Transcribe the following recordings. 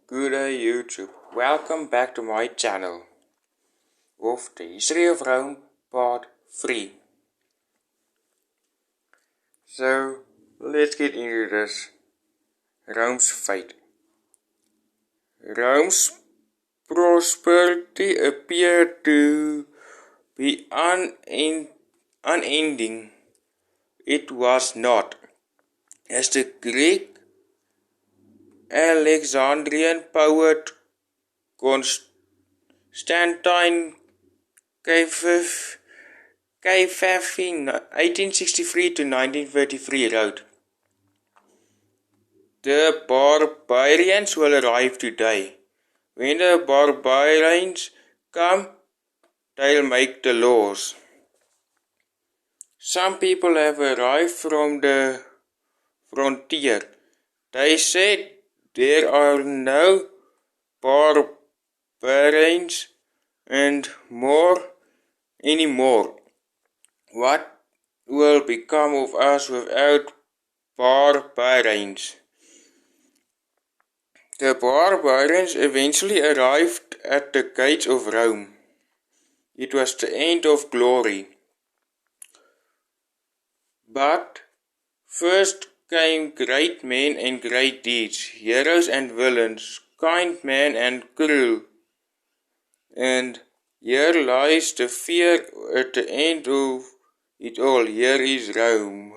Good day YouTube. Welcome back to my channel of the History of Rome Part 3. So let's get into this. Rome's fate. Rome's prosperity appeared to be unending. It was not. As the Greek Alexandrian poet Constantine Caiphas in 1863 to 1933 wrote, "The barbarians will arrive today. When the barbarians come, they'll make the laws." Some people have arrived from the frontier. They said there are no barbarians anymore. What will become of us without barbarians? The barbarians eventually arrived at the gates of Rome. It was the end of glory. But first came great men and great deeds, heroes and villains, kind men and cruel. And here lies the fear at the end of it all. Here is Rome.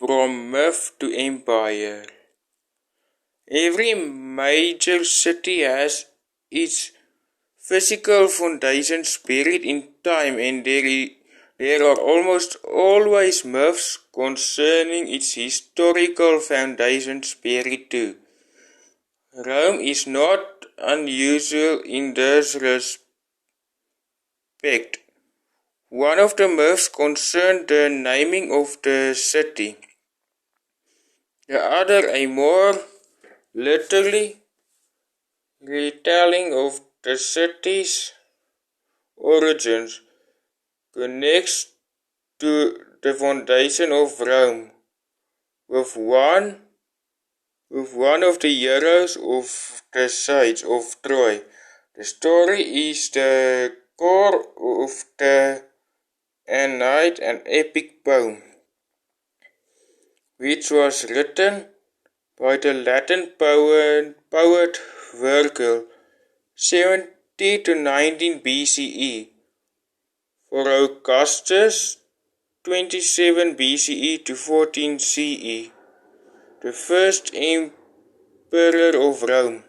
From myth to empire. Every major city has its physical foundations buried in time, and there are almost always myths concerning its historical foundations buried too. Rome is not unusual in this respect. One of the myths concerned the naming of the city. The other, a more literally retelling of the city's origins, connects to the foundation of Rome with one of the heroes of the siege of Troy. The story is the core of the Aeneid, an epic poem, which was written by the Latin poet Virgil, 70 to 19 BCE, for Augustus, 27 BCE to 14 CE, the first emperor of Rome.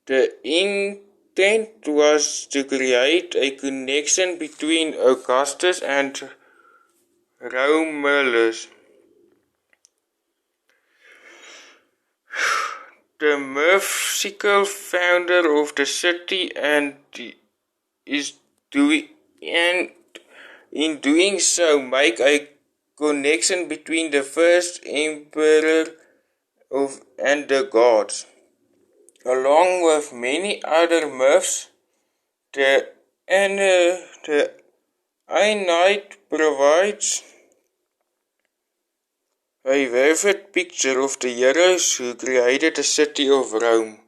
The intent was to create a connection between Augustus and Romulus. The mythical founder of the city, and in doing so make a connection between the first emperor and the gods. Along with many other myths, the Aeneid provides a vivid picture of the heroes who created the city of Rome.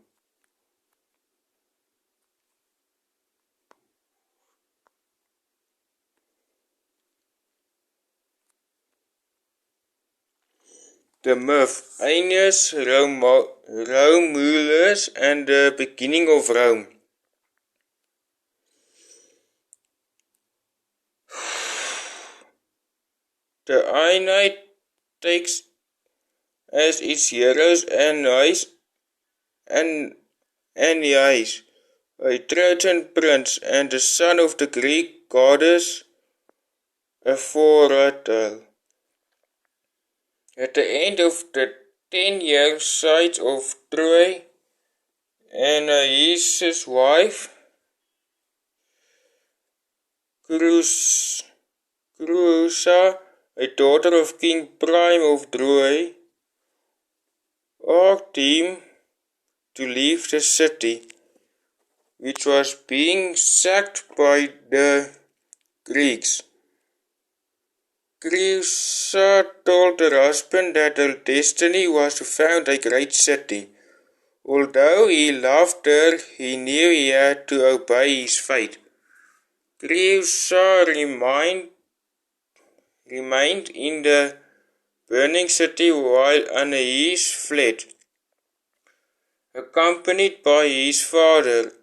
The myth, Aeneas Romulus and the beginning of Rome. The Aeneid takes as its heroes Aeneas, a Trojan prince and the son of the Greek goddess Aphrodite. At the end of the 10-year siege of Troy, Aeneas' wife Creusa a daughter of King Prime of Troy, asked him to leave the city, which was being sacked by the Greeks. Creusa told her husband that her destiny was to found a great city. Although he loved her, he knew he had to obey his fate. Creusa remained in the burning city while Anais fled, accompanied by his father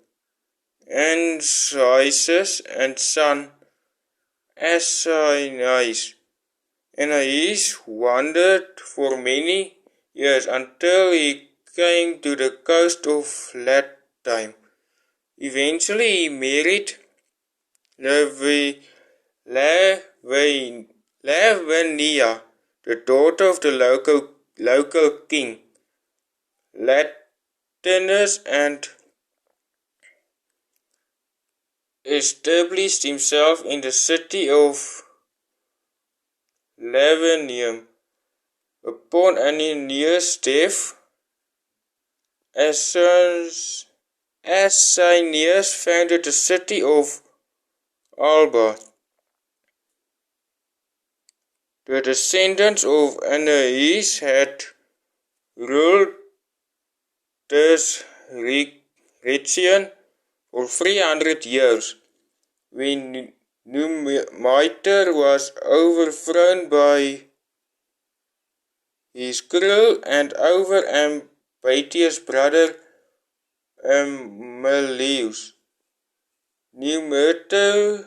Anchises and son Asinius. Anais wandered for many years until he came to the coast of Latium. Eventually he married Lavinia, the daughter of the local king Latinus, and established himself in the city of Lavinium. Upon Ananias' death, Asinius founded the city of Alba. The descendants of Anais had ruled this region for 300 years. When Numitor was overthrown by his cruel and over-ambitious brother Amelius, Numitor's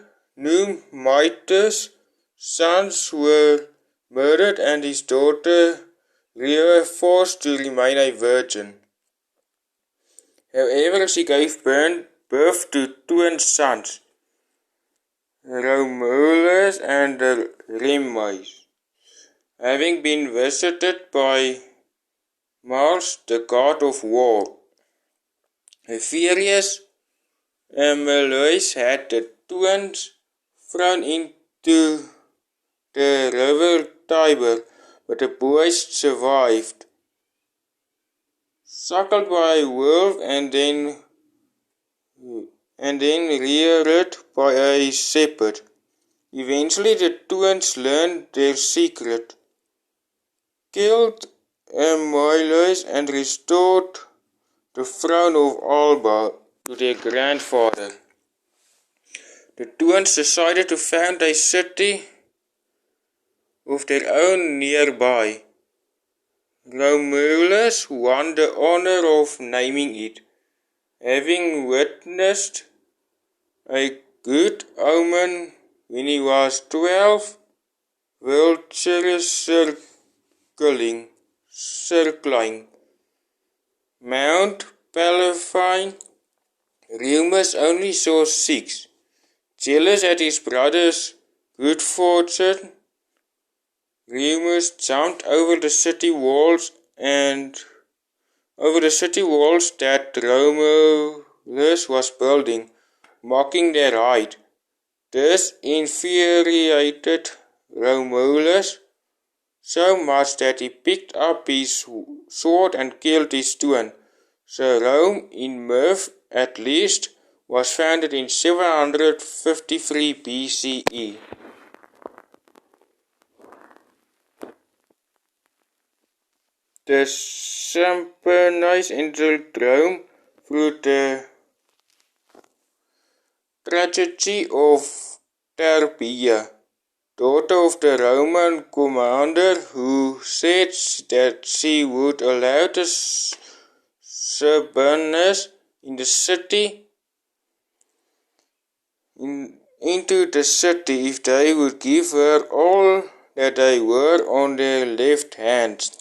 sons were murdered and his daughter Rhea forced to remain a virgin. However, she gave birth to twin sons, Romulus and Remus. Having been visited by Mars, the god of war, a furious Amelius had the twins thrown into the river Tiber, but the boys survived, suckled by a wolf and then reared by a shepherd. Eventually the twins learned their secret, killed Amelius and restored the throne of Alba to their grandfather. The twins decided to found a city of their own nearby. Romulus won the honor of naming it, having witnessed a good omen when he was 12, vultures circling Mount Palatine. Remus only saw 6. Jealous at his brother's good fortune, Remus jumped over the city walls that Romulus was building, mocking their height. This infuriated Romulus so much that he picked up his sword and killed his twin. So Rome, in mirth at least, was founded in 753 BCE. The Samnites entered Rome through the tragedy of Tarbia, daughter of the Roman commander who said that she would allow the Sabinus in the city into the city if they would give her all that they were on their left hands.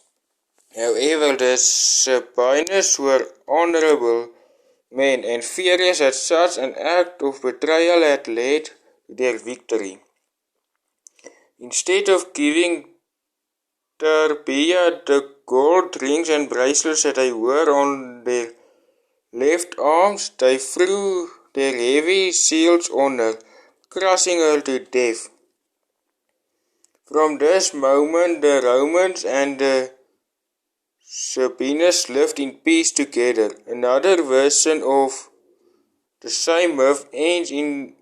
However, the Sabinus were honorable men and furious at such an act of betrayal had led to their victory. Instead of giving Tarbia the gold rings and bracelets that they wore on their left arms, they threw their heavy shields on her, crushing her to death. From this moment, the Romans and the Sabines lived in peace together. Another version of the same myth ends in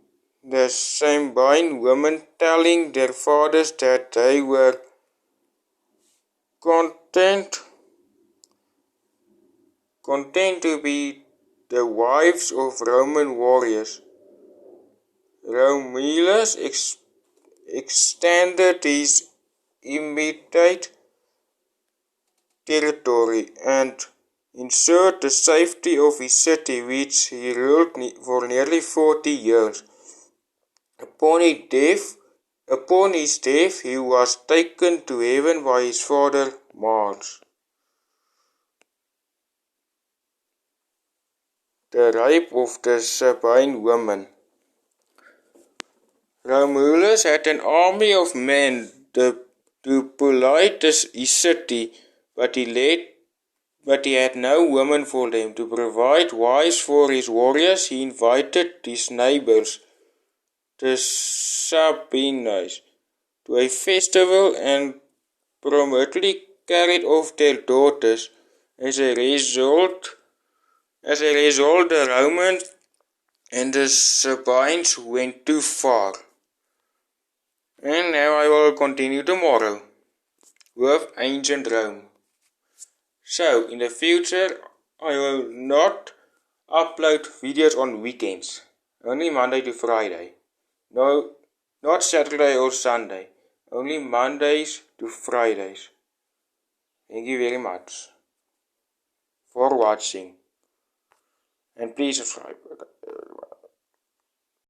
the Sabine women telling their fathers that they were content to be the wives of Roman warriors. Romulus extended his immediate territory and ensured the safety of his city, which he ruled for nearly 40 years. Upon his death, he was taken to heaven by his father Mars. The rape of the Sabine women. Romulus had an army of men to police his city, but he had no women for them. To provide wives for his warriors, he invited his neighbors, the Sabines, to a festival and promptly carried off their daughters. As a result, the Romans and the Sabines went too far. And now I will continue tomorrow with ancient Rome. So, in the future, I will not upload videos on weekends. Only Monday to Friday. No, not Saturday or Sunday. Only Mondays to Fridays. Thank you very much for watching. And please subscribe.